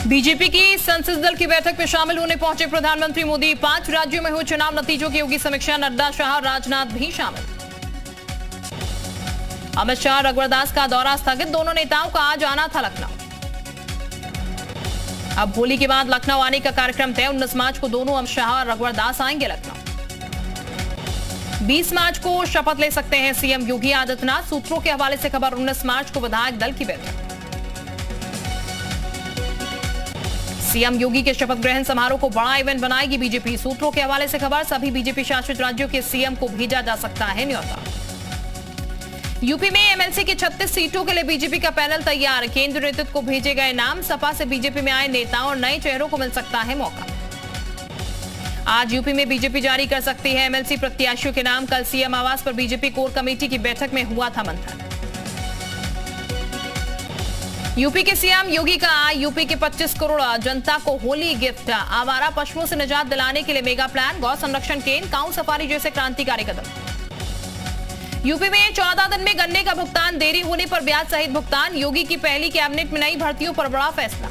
BJP की संसदीय दल की बैठक में शामिल होने पहुंचे प्रधानमंत्री मोदी। 5 राज्यों में हुए चुनाव नतीजों की होगी समीक्षा। नड्डा, शाह, राजनाथ भी शामिल। अमित शाह, रघुवरदास का दौरा स्थगित। दोनों नेताओं का आज आना था लखनऊ। अब होली के बाद लखनऊ आने का कार्यक्रम तय। 19 मार्च को दोनों अमित शाह और रघुवरदास आएंगे लखनऊ। 20 मार्च को शपथ ले सकते हैं सीएम योगी आदित्यनाथ। सूत्रों के हवाले से खबर। 19 मार्च को विधायक दल की बैठक। सीएम योगी के शपथ ग्रहण समारोह को बड़ा इवेंट बनाएगी बीजेपी। सूत्रों के हवाले से खबर। सभी बीजेपी शासित राज्यों के सीएम को भेजा जा सकता है न्योता। यूपी में एमएलसी की 36 सीटों के लिए बीजेपी का पैनल तैयार। केंद्र नेतृत्व को भेजे गए नाम। सपा से बीजेपी में आए नेताओं और नए चेहरों को मिल सकता है मौका। आज यूपी में बीजेपी जारी कर सकती है एमएलसी प्रत्याशियों के नाम। कल सीएम आवास पर बीजेपी कोर कमेटी की बैठक में हुआ था मंथन। यूपी के सीएम योगी का यूपी के 25 करोड़ जनता को होली गिफ्ट। आवारा पशुओं से निजात दिलाने के लिए मेगा प्लान। गौ संरक्षण केंद्र, काऊ सफारी जैसे क्रांतिकारी कदम। यूपी में 14 दिन में गन्ने का भुगतान। देरी होने पर ब्याज सहित भुगतान। योगी की पहली कैबिनेट में नई भर्तियों पर बड़ा फैसला।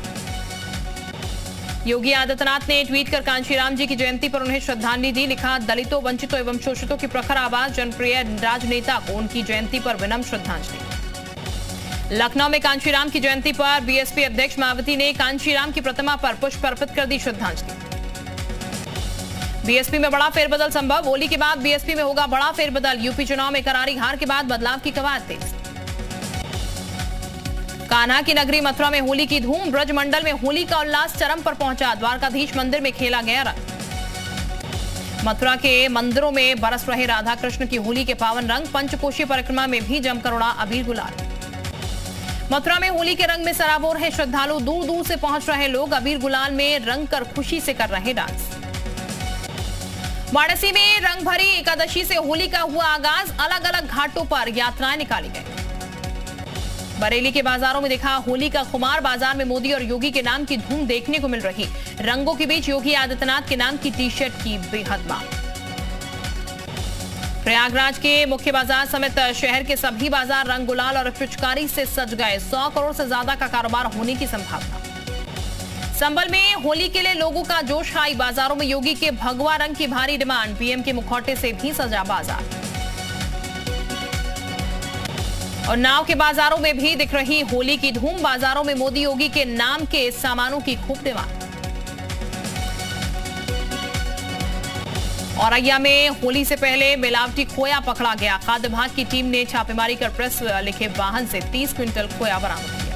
योगी आदित्यनाथ ने ट्वीट कर कांशीराम जी की जयंती पर उन्हें श्रद्धांजलि दी। लिखा, दलितों, वंचितों एवं शोषितों की प्रखर आवाज जनप्रिय राजनेता को उनकी जयंती पर विनम्र श्रद्धांजलि। लखनऊ में कांशीराम की जयंती पर बीएसपी अध्यक्ष मायावती ने कांशीराम की प्रतिमा पर पुष्प अर्पित कर दी श्रद्धांजलि। बीएसपी में बड़ा फेरबदल संभव। होली के बाद बीएसपी में होगा बड़ा फेरबदल। यूपी चुनाव में करारी हार के बाद बदलाव की कवायद तेज। कान्हा की नगरी मथुरा में होली की धूम। ब्रज मंडल में होली का उल्लास चरम पर पहुंचा। द्वारकाधीश मंदिर में खेला गया रंग। मथुरा के मंदिरों में बरस रहे राधा कृष्ण की होली के पावन रंग। पंचकोशी परिक्रमा में भी जमकर उड़ा अबीर गुलाल। मथुरा में होली के रंग में सराबोर है श्रद्धालु। दूर दूर से पहुंच रहे लोग अबीर गुलाल में रंग कर खुशी से कर रहे डांस। वाराणसी में रंग भरी एकादशी से होली का हुआ आगाज। अलग अलग घाटों पर यात्राएं निकाली गई। बरेली के बाजारों में दिखा होली का खुमार। बाजार में मोदी और योगी के नाम की धूम देखने को मिल रही। रंगों के बीच योगी आदित्यनाथ के नाम की टी शर्ट की बेहद मांग। प्रयागराज के मुख्य बाजार समेत शहर के सभी बाजार रंग, गुलाल और पिचकारी से सज गए। 100 करोड़ से ज्यादा का कारोबार होने की संभावना। संभल में होली के लिए लोगों का जोश हाई। बाजारों में योगी के भगवा रंग की भारी डिमांड। पीएम के मुखौटे से भी सजा बाजार। और नाव के बाजारों में भी दिख रही होली की धूम। बाजारों में मोदी योगी के नाम के सामानों की खूब डिमांड। औरैया में होली से पहले मिलावटी खोया पकड़ा गया। खाद्य विभाग की टीम ने छापेमारी कर प्रेस लिखे वाहन से 30 क्विंटल खोया बरामद किया।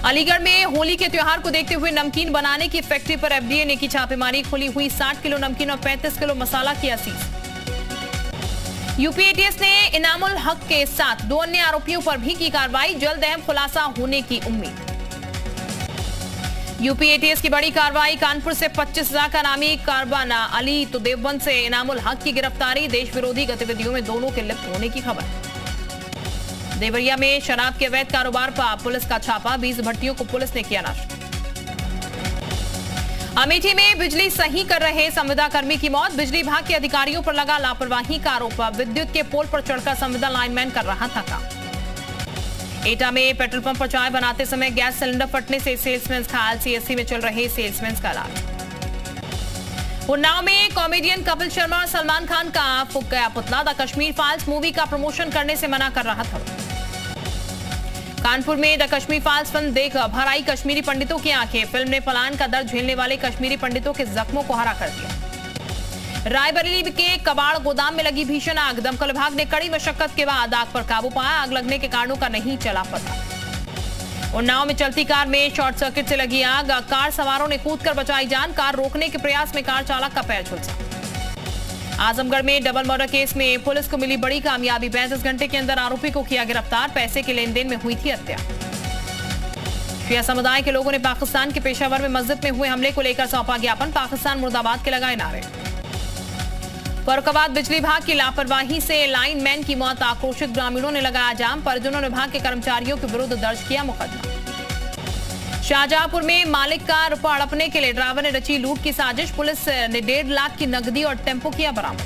अलीगढ़ में होली के त्योहार को देखते हुए नमकीन बनाने की फैक्ट्री पर एफडीए ने की छापेमारी। खुली हुई 60 किलो नमकीन और 35 किलो मसाला किया सीज। यूपी एटीएस ने इनामुल हक के साथ 2 अन्य आरोपियों पर भी की कार्रवाई। जल्द अहम खुलासा होने की उम्मीद। यूपी एटीएस की बड़ी कार्रवाई। कानपुर से 25,000 का नामी कारबाना अली तो देवबंद से इनामुल हक की गिरफ्तारी। देश विरोधी गतिविधियों में दोनों के लिप्त होने की खबर। देवरिया में शराब के अवैध कारोबार पर पुलिस का छापा। 20 भट्टियों को पुलिस ने किया नष्ट। अमेठी में बिजली सही कर रहे संविदा कर्मी की मौत। बिजली विभाग के अधिकारियों पर लगा लापरवाही का आरोप। विद्युत के पोल पर चढ़कर संविदा लाइनमैन कर रहा था काम। एटा में पेट्रोल पंप पर चाय बनाते समय गैस सिलेंडर फटने से सेल्समैन घायल। सीएससी में चल रहे सेल्समैन का इलाज। उन्नाव में कॉमेडियन कपिल शर्मा और सलमान खान का फूंक गया पुतला। द कश्मीर फाइल्स मूवी का प्रमोशन करने से मना कर रहा था। कानपुर में द कश्मीर फाइल्स फिल्म देख भर आई कश्मीरी पंडितों की आंखें। फिल्म ने पलायन का दर्द झेलने वाले कश्मीरी पंडितों के जख्मों को हरा कर दिया। रायबरेली के कबाड़ गोदाम में लगी भीषण आग। दमकल विभाग ने कड़ी मशक्कत के बाद आग पर काबू पाया। आग लगने के कारणों का नहीं चला पता। उन्नाव में चलती कार में शॉर्ट सर्किट से लगी आग। कार सवारों ने कूदकर बचाई जान। कार रोकने के प्रयास में कार चालक का पैर झुलसा। आजमगढ़ में डबल मर्डर केस में पुलिस को मिली बड़ी कामयाबी। 35 घंटे के अंदर आरोपी को किया गिरफ्तार। पैसे के लेन देन में हुई थी हत्या। शिया समुदाय के लोगों ने पाकिस्तान के पेशावर में मस्जिद में हुए हमले को लेकर सौंपा ज्ञापन। पाकिस्तान मुर्दाबाद के लगाए नारे। फर्रुखाबाद बिजली विभाग की लापरवाही से लाइनमैन की मौत। आक्रोशित ग्रामीणों ने लगाया जाम। परिजनों ने विभाग के कर्मचारियों के विरुद्ध दर्ज किया मुकदमा। शाहजहांपुर में मालिक का रुपया हड़पने के लिए ड्राइवर ने रची लूट की साजिश। पुलिस ने 1.5 लाख की नकदी और टेम्पो किया बरामद।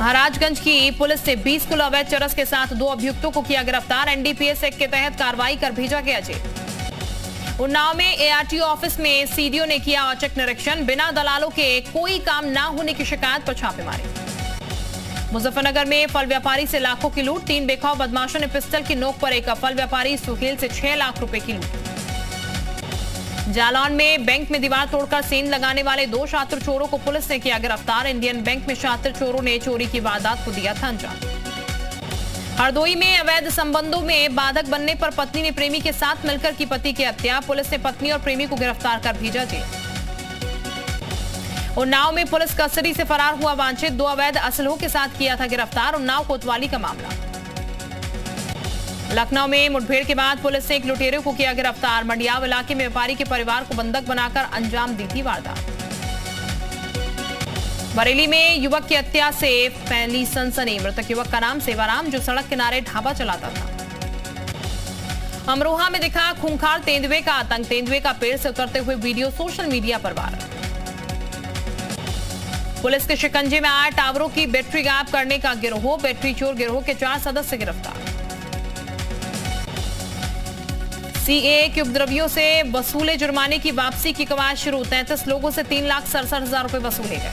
महाराजगंज की पुलिस ने 20 किलो अवैध चरस के साथ 2 अभियुक्तों को किया गिरफ्तार। एनडीपीएस एक्ट के तहत कार्रवाई कर भेजा गया जेल। उन्नाव में एआरटीओ ऑफिस में सीडीओ ने किया औचक निरीक्षण। बिना दलालों के कोई काम न होने की शिकायत पर छापेमारी। मुजफ्फरनगर में फल व्यापारी से लाखों की लूट। 3 बेखौफ बदमाशों ने पिस्टल की नोक पर एक फल व्यापारी सुहेल से 6 लाख रुपए की लूट। जालौन में बैंक में दीवार तोड़कर सेंध लगाने वाले 2 शातिर चोरों को पुलिस ने किया गिरफ्तार। इंडियन बैंक में शातिर चोरों ने चोरी की वारदात को दिया था अंजाम। हरदोई में अवैध संबंधों में बाधक बनने पर पत्नी ने प्रेमी के साथ मिलकर की पति की हत्या। पुलिस ने पत्नी और प्रेमी को गिरफ्तार कर भेजा जेल। उन्नाव में पुलिस कस्टडी से फरार हुआ वांछित 2 अवैध असलहों के साथ किया था गिरफ्तार। उन्नाव कोतवाली का मामला। लखनऊ में मुठभेड़ के बाद पुलिस ने एक लुटेरे को किया गिरफ्तार। मंडियाव इलाके में व्यापारी के परिवार को बंधक बनाकर अंजाम दी थी वारदात। बरेली में युवक की हत्या से फैली सनसनी। मृतक युवक का नाम सेवाराम, जो सड़क किनारे ढाबा चलाता था। अमरोहा में दिखा खूंखार तेंदुए का आतंक। तेंदुए का पेड़ से उतरते हुए वीडियो सोशल मीडिया पर वायरल। पुलिस के शिकंजे में आया टावरों की बैटरी गायब करने का गिरोह। बैटरी चोर गिरोह के 4 सदस्य गिरफ्तार। सीएए के उपद्रवियों से वसूले जुर्माने की वापसी की कवायद शुरू। 33 लोगों से 3,67,000 रुपए वसूले गए।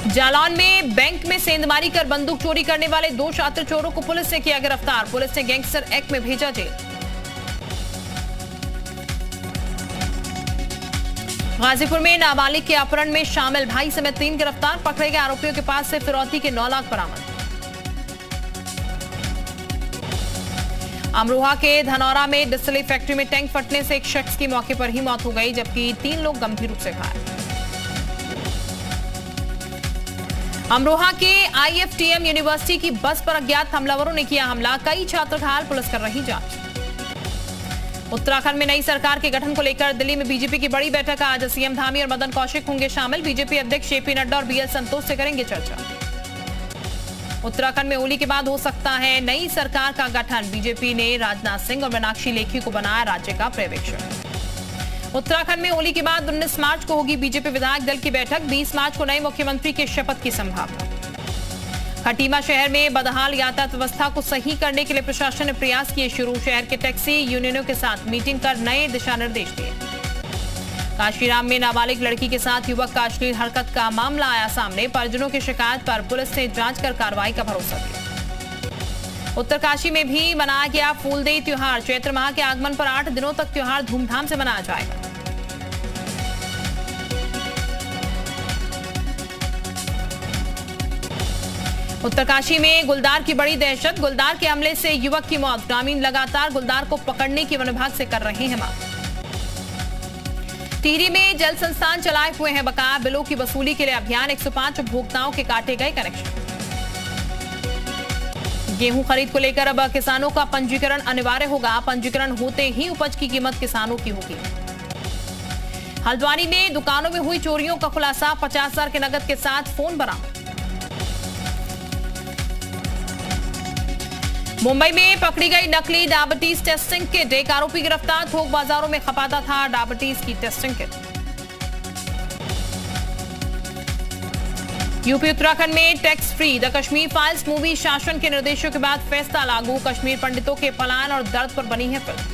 जालौन में बैंक में सेंधमारी कर बंदूक चोरी करने वाले 2 शातिर चोरों को पुलिस ने किया गिरफ्तार। पुलिस ने गैंगस्टर एक्ट में भेजा जेल। गाजीपुर में नाबालिग के अपहरण में शामिल भाई समेत 3 गिरफ्तार। पकड़े गए आरोपियों के पास से फिरौती के 9 लाख बरामद। अमरोहा के धनौरा में डिस्टिलरी फैक्ट्री में टैंक फटने से एक शख्स की मौके पर ही मौत हो गई, जबकि 3 लोग गंभीर रूप से घायल। अमरोहा के आईएफटीएम यूनिवर्सिटी की बस पर अज्ञात हमलावरों ने किया हमला। कई छात्र घायल, पुलिस कर रही जांच। उत्तराखंड में नई सरकार के गठन को लेकर दिल्ली में बीजेपी की बड़ी बैठक आज। सीएम धामी और मदन कौशिक होंगे शामिल। बीजेपी अध्यक्ष जेपी नड्डा और बीएल संतोष से करेंगे चर्चा। उत्तराखंड में होली के बाद हो सकता है नई सरकार का गठन। बीजेपी ने राजनाथ सिंह और मीनाक्षी लेखी को बनाया राज्य का पर्यवेक्षक। उत्तराखंड में होली के बाद 19 मार्च को होगी बीजेपी विधायक दल की बैठक। 20 मार्च को नए मुख्यमंत्री के शपथ की संभावना। खटीमा शहर में बदहाल यातायात व्यवस्था को सही करने के लिए प्रशासन ने प्रयास किए शुरू। शहर के टैक्सी यूनियनों के साथ मीटिंग कर नए दिशा निर्देश दिए। काशीराम में नाबालिग लड़की के साथ युवक का अश्लील हरकत का मामला आया सामने। परिजनों की शिकायत पर पुलिस ने जांच कर कार्रवाई का भरोसा दिया। उत्तरकाशी में भी मनाया गया फूलदेई त्योहार। चैत्र माह के आगमन पर 8 दिनों तक त्योहार धूमधाम से मनाया जाएगा। उत्तरकाशी में गुलदार की बड़ी दहशत। गुलदार के हमले से युवक की मौत। ग्रामीण लगातार गुलदार को पकड़ने की वन विभाग से कर रहे हैं मांग। टिहरी में जल संस्थान चलाए हुए हैं बकाया बिलों की वसूली के लिए अभियान। 105 उपभोक्ताओं के काटे गए कनेक्शन। गेहूं खरीद को लेकर अब किसानों का पंजीकरण अनिवार्य होगा। पंजीकरण होते ही उपज की कीमत किसानों की होगी। हल्द्वानी में दुकानों में हुई चोरियों का खुलासा। 50,000 के नकद के साथ फोन बरामद। मुंबई में पकड़ी गई नकली डायबिटीज टेस्टिंग किट। एक आरोपी गिरफ्तार। थोक बाजारों में खपाता था डायबिटीज की टेस्टिंग किट। यूपी उत्तराखंड में tax free. The Kashmir files movie शासन के निर्देशों के बाद फैसला लागू। कश्मीर पंडितों के पलायन और दर्द पर बनी है फिल्म।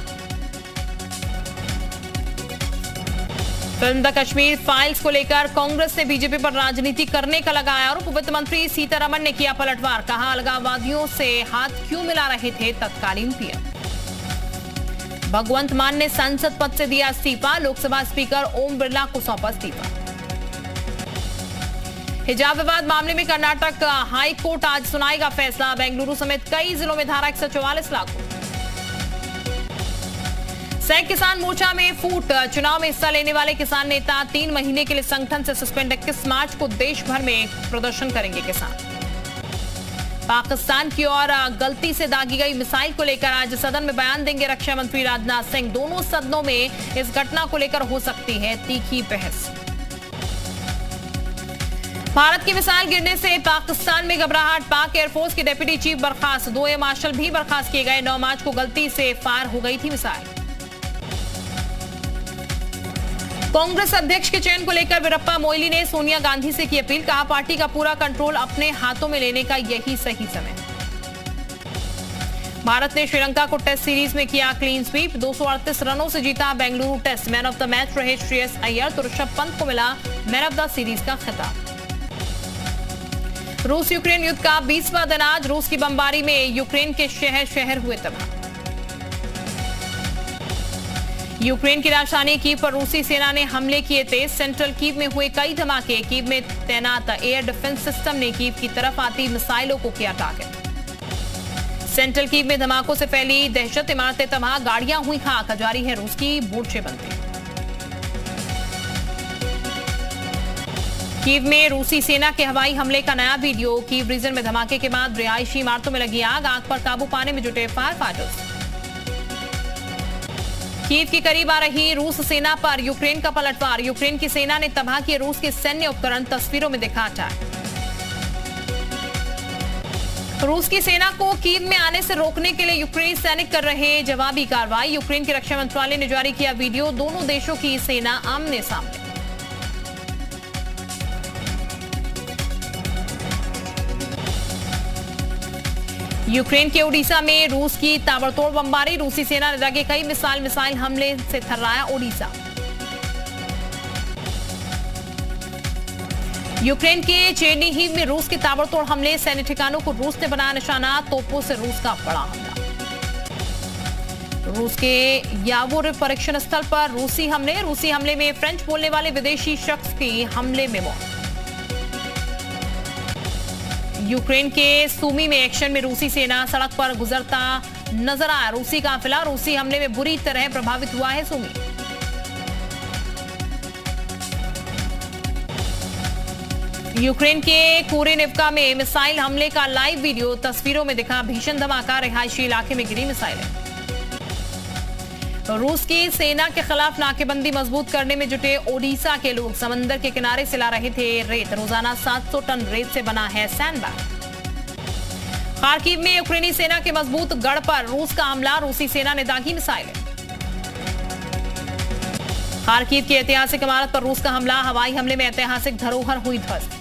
द कश्मीर फाइल्स को लेकर कांग्रेस ने बीजेपी पर राजनीति करने का लगाया आरोप। वित्त मंत्री सीतारमण ने किया पलटवार। कहा अलगाववादियों से हाथ क्यों मिला रहे थे तत्कालीन पीएम। भगवंत मान ने सांसद पद से दिया इस्तीफा। लोकसभा स्पीकर ओम बिरला को सौंपा इस्तीफा। हिजाब विवाद मामले में कर्नाटक हाई कोर्ट आज सुनाएगा फैसला। बेंगलुरु समेत कई जिलों में धारा 144 लागू। संयुक्त किसान मोर्चा में फूट। चुनाव में हिस्सा लेने वाले किसान नेता 3 महीने के लिए संगठन से सस्पेंड। 21 मार्च को देश भर में प्रदर्शन करेंगे किसान। पाकिस्तान की ओर गलती से दागी गई मिसाइल को लेकर आज सदन में बयान देंगे रक्षा मंत्री राजनाथ सिंह। दोनों सदनों में इस घटना को लेकर हो सकती है तीखी बहस। भारत की मिसाइल गिरने से पाकिस्तान में घबराहट। पाक एयरफोर्स के डिप्टी चीफ बर्खास्त। 2 एयर मार्शल भी बर्खास्त किए गए। 9 मार्च को गलती से फायर हो गई थी मिसाइल। कांग्रेस अध्यक्ष के चयन को लेकर वीरप्पा मोइली ने सोनिया गांधी से की अपील, कहा पार्टी का पूरा कंट्रोल अपने हाथों में लेने का यही सही समय। भारत ने श्रीलंका को टेस्ट सीरीज में किया क्लीन स्वीप, 238 रनों से जीता Bengaluru test. Man of the match रहे श्रेयस अय्यर तो ऋषभ पंत को मिला मैन ऑफ द सीरीज का खिताब। रूस यूक्रेन युद्ध का 20वां दिन आज, रूस की बमबारी में यूक्रेन के शहर शहर हुए तबाह। यूक्रेन की राजधानी कीव पर रूसी सेना ने हमले किए तेज, सेंट्रल कीव में हुए कई धमाके। कीव में तैनात एयर डिफेंस सिस्टम ने कीव की तरफ आती मिसाइलों को किया टारगेट। सेंट्रल कीव में धमाकों से फैली दहशत, इमारतें तबाह, गाड़ियां हुई खाक, जारी है रूस की मोर्चेबंदी। कीव में रूसी सेना के हवाई हमले का नया वीडियो। कीव रीजन में धमाके के बाद रिहायशी इमारतों में लगी आग पर काबू पाने में जुटे फायर फाइटर्स। कीव के करीब आ रही रूस सेना पर यूक्रेन का पलटवार, यूक्रेन की सेना ने तबाह किए रूस के सैन्य उपकरण, तस्वीरों में दिखा अटैक। रूस की सेना को कीव में आने से रोकने के लिए यूक्रेनी सैनिक कर रहे जवाबी कार्रवाई। यूक्रेन के रक्षा मंत्रालय ने जारी किया वीडियो, दोनों देशों की सेना आमने सामने। यूक्रेन के ओडिशा में रूस की ताबड़तोड़ बमबारी, रूसी सेना ने लगे कई मिसाइल हमले से थर्राया ओडिशा। यूक्रेन के चेरनीहिव में रूस के ताबड़तोड़ हमले, सैन्य ठिकानों को रूस ने बनाया निशाना, तोपों से रूस का बड़ा हमला। रूस के यावोर परीक्षण स्थल पर रूसी हमले में फ्रेंच बोलने वाले विदेशी शख्स की हमले में मौत। यूक्रेन के सूमी में एक्शन में रूसी सेना सड़क पर गुजरता नजर आया रूसी काफिला, रूसी हमले में बुरी तरह प्रभावित हुआ है सूमी। यूक्रेन के कूरेनिवका में मिसाइल हमले का लाइव वीडियो, तस्वीरों में दिखा भीषण धमाका, रिहायशी इलाके में गिरी मिसाइलें। रूस की सेना के खिलाफ नाकेबंदी मजबूत करने में जुटे ओडिशा के लोग समंदर के किनारे से ला रहे थे रेत, रोजाना 700 टन रेत से बना है सैंडबैग। खार्किव में यूक्रेनी सेना के मजबूत गढ़ पर रूस का हमला, रूसी सेना ने दागी मिसाइलें। खार्किव की ऐतिहासिक इमारत पर रूस का हमला, हवाई हमले में ऐतिहासिक धरोहर हुई ध्वस्त।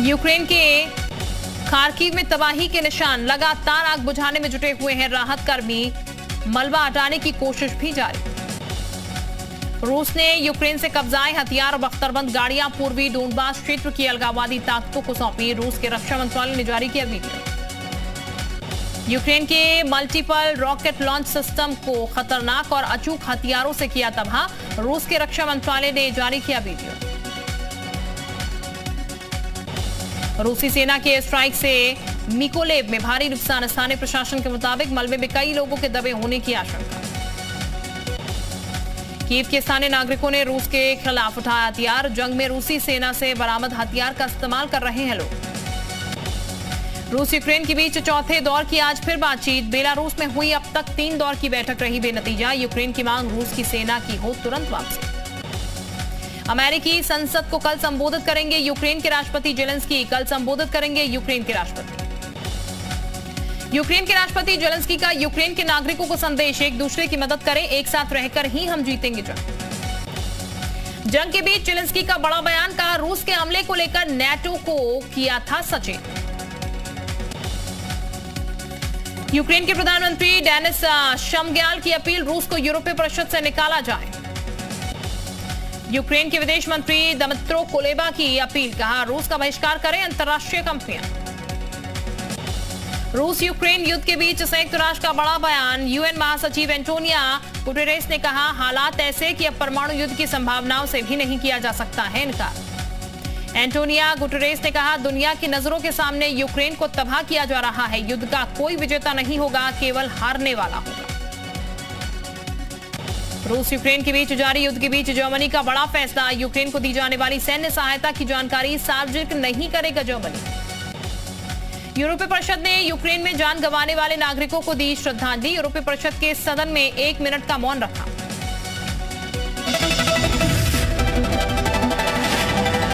यूक्रेन के खार्किव में तबाही के निशान, लगातार आग बुझाने में जुटे हुए हैं राहत कर्मी, मलबा हटाने की कोशिश भी जारी। रूस ने यूक्रेन से कब्जाए हथियार और बख्तरबंद गाड़ियां पूर्वी डोनबास क्षेत्र की अलगाववादी ताकतों को सौंपी, रूस के रक्षा मंत्रालय ने जारी किया वीडियो। यूक्रेन के मल्टीपल रॉकेट लॉन्च सिस्टम को खतरनाक और अचूक हथियारों से किया तबाह, रूस के रक्षा मंत्रालय ने जारी किया वीडियो। रूसी सेना के स्ट्राइक से मिकोलेव में भारी नुकसान, स्थानीय प्रशासन के मुताबिक मलबे में कई लोगों के दबे होने की आशंका। कीव के स्थानीय नागरिकों ने रूस के खिलाफ उठाया हथियार, जंग में रूसी सेना से बरामद हथियार का इस्तेमाल कर रहे हैं लोग। रूस यूक्रेन के बीच चौथे दौर की आज फिर बातचीत, बेलारूस में हुई अब तक 3 दौर की बैठक रही बेनतीजा, यूक्रेन की मांग रूस की सेना की हो तुरंत वापसी। अमेरिकी संसद को कल संबोधित करेंगे यूक्रेन के राष्ट्रपति जेलेंस्की, कल संबोधित करेंगे यूक्रेन के राष्ट्रपति। यूक्रेन के राष्ट्रपति जेलेंस्की का यूक्रेन के नागरिकों को संदेश, एक दूसरे की मदद करें, एक साथ रहकर ही हम जीतेंगे जंग के बीच जेलेंस्की का बड़ा बयान, कहा रूस के हमले को लेकर नेटो को किया था सचेत। यूक्रेन के प्रधानमंत्री डेनिस शमग्याल की अपील, रूस को यूरोपीय परिषद से निकाला जाए। यूक्रेन के विदेश मंत्री दमित्रो कुलेबा की अपील, कहा रूस का बहिष्कार करें अंतर्राष्ट्रीय कंपनियां। रूस यूक्रेन युद्ध के बीच संयुक्त राष्ट्र का बड़ा बयान, यूएन महासचिव एंटोनियो गुटेरेस ने कहा हालात ऐसे कि अब परमाणु युद्ध की संभावनाओं से भी नहीं किया जा सकता है इनकार। एंटोनियो गुटेरेस ने कहा दुनिया की नजरों के सामने यूक्रेन को तबाह किया जा रहा है, युद्ध का कोई विजेता नहीं होगा, केवल हारने वाला होगा। रूस यूक्रेन के बीच जारी युद्ध के बीच जर्मनी का बड़ा फैसला, यूक्रेन को दी जाने वाली सैन्य सहायता की जानकारी सार्वजनिक नहीं करेगा जर्मनी। यूरोपीय परिषद ने यूक्रेन में जान गंवाने वाले नागरिकों को दी श्रद्धांजलि, यूरोपीय परिषद के सदन में 1 मिनट का मौन रखा।